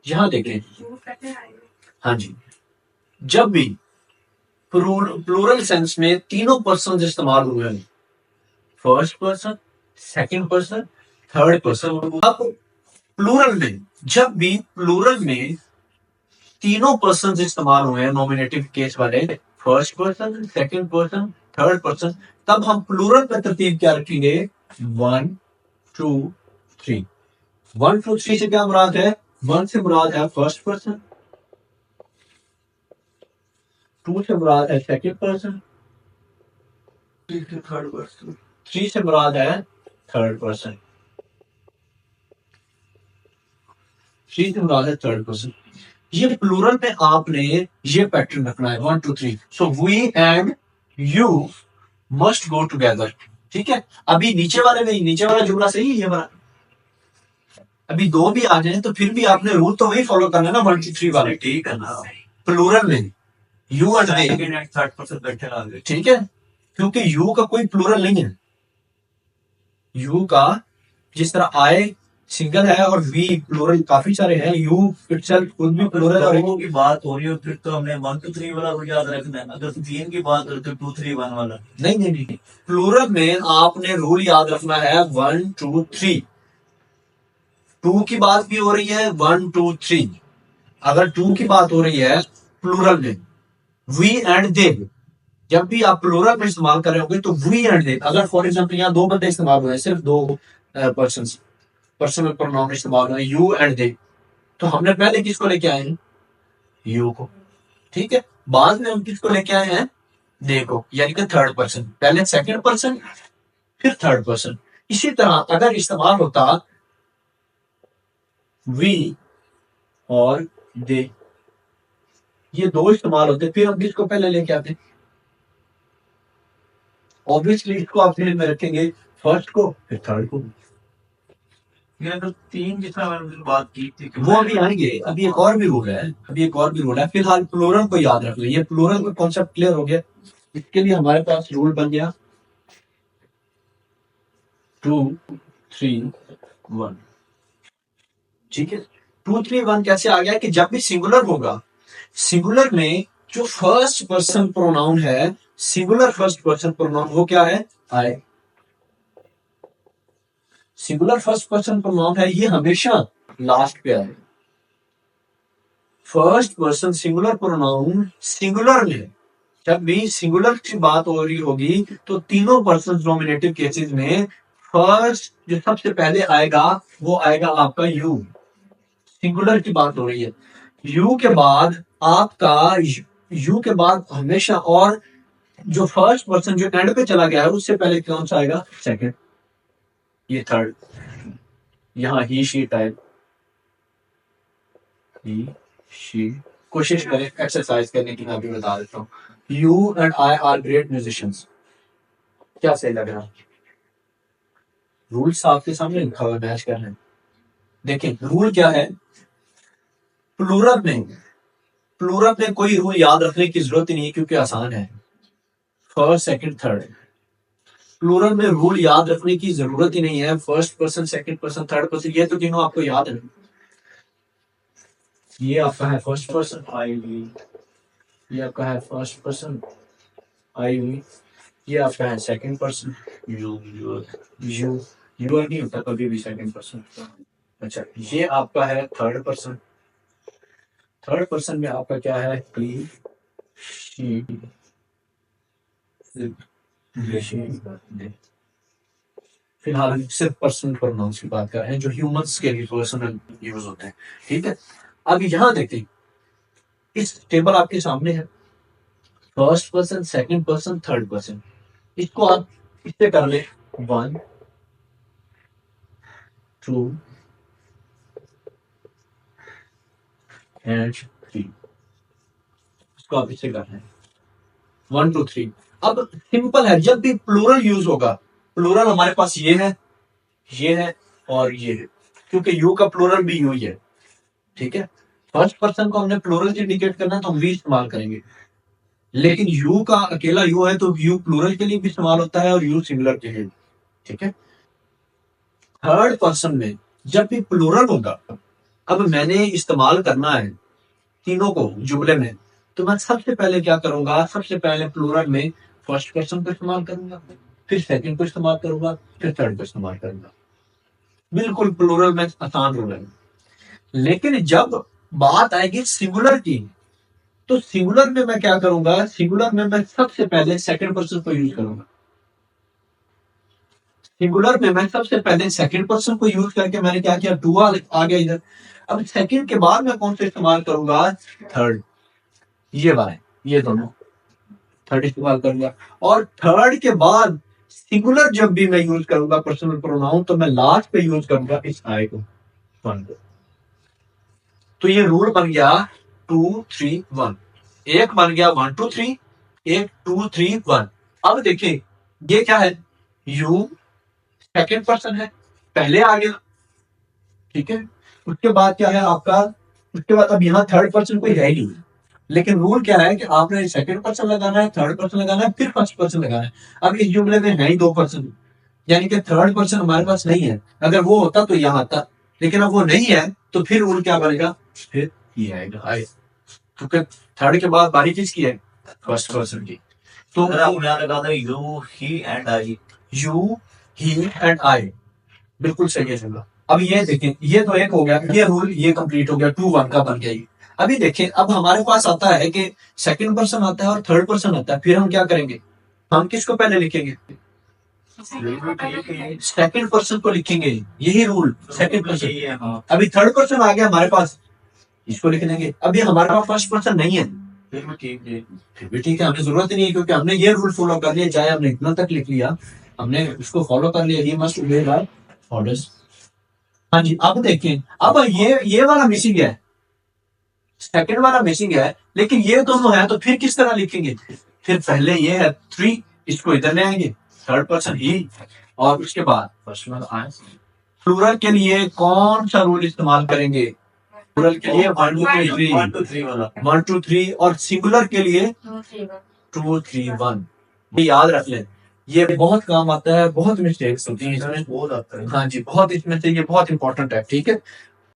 यहां देखें, हाँ जी, जब भी प्लूरल सेंस में तीनों पर्सन इस्तेमाल हुए हैं, first person, second person, third person. अब प्लूरल में, जब भी प्लूरल में तीनों पर्सन इस्तेमाल हुए हैं, नॉमिनेटिव केस वाले, first person, second person, third person, तब हम प्लूरल में तरतीब क्या रखेंगे? 1 2 3। 1 2 3 से क्या मुराद है? 1 से मुराद है फर्स्ट पर्सन, 2 से मुराद है सेकंड पर्सन, 3 से मुराद है थर्ड पर्सन, 3 से मुराद है थर्ड पर्सन। ये प्लूरल में आपने ये पैटर्न रखना है, 1 2 3। So we and you must go together. ठीक है, अभी नीचे वाले में, नीचे वाला जुमला सही है ये वाला, अभी दो भी आ जाए तो फिर भी आपने रूल तो वही फॉलो करना है ना, 1 2 3 वाले। ठीक है ना, प्लूरल में you and they, third person बैठे, ठीक है, क्योंकि यू का कोई प्लूरल नहीं है। यू का जिस तरह आई सिंगल है और वी प्लूरल काफी सारे हैं, यू इटसेल्फ खुद भी प्लूरल और की बात हो रही है, फिर तो हमने 1 2 3 वाला को याद रखना है। अगर 3 की बात करें तो 2 3 1 वाला नहीं, प्लूरल में आपने रूल याद रखना है 1 2 3। 2 की बात भी हो रही है 1 2 3। अगर 2 की बात हो रही है प्लूरल में, वी एंड दे, जब भी आप प्लूरल में इस्तेमाल कर रहे होंगे तो वी एंड दे। अगर फॉर एग्जाम्पल यहाँ दो बंदे इस्तेमाल हुए हैं, सिर्फ दो पर्सन, पर्सनल प्रोनाउन इस्तेमाल हुए, यू एंड दे, तो हमने पहले किसको लेके आए हैं? यू को। ठीक है, बाद में हम किसको लेके आए हैं? दे को, यानी कि थर्ड पर्सन। पहले सेकंड पर्सन, फिर थर्ड पर्सन। इसी तरह अगर इस्तेमाल होता वी और दे, ये दो इस्तेमाल होते, फिर हम किसको पहले लेके आते? ऑब्वियसली इसको आप फिर में रखेंगे फर्स्ट को, फिर थर्ड को। तो 3 जितना बात की थी वो अभी आएंगे, अभी एक और भी रूल है, अभी एक और भी रूल है। फिलहाल प्लूरल को याद रख लो, ये प्लूरल का कॉन्सेप्ट क्लियर हो गया। इसके लिए हमारे पास रूल बन गया 2 3 1। ठीक है, 2 3 1 कैसे आ गया? कि जब भी सिंगुलर होगा, सिंगुलर में जो फर्स्ट पर्सन प्रोनाउन है, सिंगुलर फर्स्ट पर्सन प्रोनाउन, वो क्या है? आई। सिंगुलर फर्स्ट पर्सन प्रोनाउन है, ये हमेशा लास्ट पे आए। First person singular pronoun singular में, जब भी सिंगुलर की बात हो रही होगी तो तीनों पर्सन नॉमिनेटिव केसेस में फर्स्ट जो सबसे पहले आएगा वो आएगा आपका यू। सिंगुलर की बात हो रही है, यू के बाद आपका, यू के बाद हमेशा, और जो फर्स्ट पर्सन जो एंड पे चला गया है उससे पहले कौन सा आएगा? सेकंड, ये थर्ड। यहाँ ही शी टाइप, ही शी। कोशिश करें एक्सरसाइज करने की, मैं अभी बता देता हूँ। You and I R great musicians. क्या सही लग रहा? रूल्स आपके सामने लिखा हुआ, मैच करना है। देखें रूल क्या है प्लूरल में। प्लूरल में कोई रूल याद रखने की जरूरत ही नहीं है क्योंकि आसान है, फर्स्ट सेकंड थर्ड। प्लूरल में रूल याद रखने की जरूरत ही नहीं है, first person, second person, third person, ये तो तीनों आपको याद है। ये आपका है फर्स्ट पर्सन आई वी, ये आपका है फर्स्ट पर्सन आई वी, ये आपका है second person you. You you नहीं होता कभी भी सेकंड पर्सन। अच्छा, ये आपका है थर्ड पर्सन। थर्ड पर्सन में आपका क्या है? ही शी फिलहाल हम सिर्फ पर्सनल प्रोनाउंस की बात कर रहे हैं जो ह्यूमंस के लिए पर्सनल यूज होते हैं। ठीक है, अब यहाँ देखते हैं, इस टेबल आपके सामने है, first person, second person, third person. इसको आप इससे कर ले 1 2 एंड 3। इसको आप इससे कर लें 1 2 3। अब सिंपल है, जब भी प्लूरल यूज होगा, प्लूरल हमारे पास ये है और ये है, क्योंकि यू का प्लूरल भी यू ही है। ठीक है, फर्स्ट पर्सन को हमने प्लूरल से इंडिकेट करना है तो हम वी इस्तेमाल करेंगे, लेकिन यू का अकेला यू है तो यू प्लूरल के लिए भी इस्तेमाल होता है और यू सिंगुलर के लिए। ठीक है, थर्ड पर्सन में जब भी प्लूरल होगा, अब मैंने इस्तेमाल करना है तीनों को जुमले में, तो मैं सबसे पहले क्या करूंगा, सबसे पहले प्लूरल में फर्स्ट पर्सन को इस्तेमाल करूंगा, फिर सेकंड को इस्तेमाल करूंगा, फिर थर्ड को इस्तेमाल करूंगा। बिल्कुल प्लूरल में आसान रूल है। लेकिन जब बात आएगी सिंगुलर की, तो सिंगुलर में मैं क्या करूंगा, सिंगुलर में मैं सबसे पहले सेकंड पर्सन को यूज करूंगा। सिंगुलर में मैं सबसे पहले सेकंड पर्सन को यूज करके मैंने क्या किया, टू आ गया इधर। अब सेकंड के बाद मैं कौन सा इस्तेमाल करूंगा, थर्ड। ये वाला है, ये दोनों थर्ड इस्तेमाल करूंगा। और थर्ड के बाद सिंगुलर जब भी मैं यूज करूंगा पर्सनल प्रोनाउन, तो मैं लास्ट पे यूज करूंगा इस आई को, वन को। तो ये रूल बन गया 2 3 1। एक बन गया 1 2 3, एक 2 3 1। अब देखिए ये क्या है, यू सेकंड पर्सन है, पहले आ गया, ठीक है। उसके बाद क्या है आपका, उसके बाद अब यहाँ थर्ड पर्सन कोई है ही नहीं। लेकिन रूल क्या है कि आपने सेकंड पर्सन लगाना है, थर्ड पर्सन लगाना है, फिर फर्स्ट पर्सन लगाना है। अब इस जुमले में है ही दो पर्सन, यानी कि थर्ड पर्सन हमारे पास नहीं है। अगर वो होता तो यहाँ आता, लेकिन अब वो नहीं है, तो फिर रूल क्या बनेगा, फिर ये आएगा आई, क्योंकि थर्ड के बाद बारी किसकी है, फर्स्ट पर्सन की। तो अगर आपने यहाँ लगा था you he and I, you he and I, बिल्कुल सही है जगह। अब ये देखें, ये तो एक हो गया, ये रूल ये कंप्लीट हो गया, 2 1 का बन गया ये। अभी देखें, अब हमारे पास आता है कि सेकंड पर्सन आता है और थर्ड पर्सन आता है, फिर हम क्या करेंगे, हम किसको पहले लिखेंगे, सेकंड पर्सन को लिखेंगे, यही रूल सेकंड पर्सन। यही है, हाँ। अभी थर्ड पर्सन आ गया हमारे पास, इसको लिख लेंगे। अभी हमारे पास फर्स्ट पर्सन नहीं है, फिर भी ठीक है। फिर भी ठीक है, हमें जरूरत ही नहीं है, क्योंकि हमने ये रूल फॉलो कर लिया, चाहे हमने इतना तक लिख लिया, हमने उसको फॉलो कर लिया, he must obey by orders. हाँ जी, अब देखें, अब ये वाला मिसिंग है, सेकंड वाला मिसिंग है, लेकिन ये दोनों है, तो फिर किस तरह लिखेंगे, फिर पहले ये है 3, इसको इधर ले आएंगे, थर्ड पर्सन ही, और उसके बाद फर्स्ट वन आए। प्लूरल के लिए कौन सा रूल इस्तेमाल करेंगे, प्लूरल के लिए 1 2 3 1 2 3 वाला 1 2 3, और सिंगुलर के लिए 2 3 1। ये याद रख लें, ये बहुत काम आता है, बहुत मिस्टेक्स होती हैं इसमें। बहुत आता है। हाँ जी, बहुत इसमें से ये बहुत इंपॉर्टेंट है, ठीक है।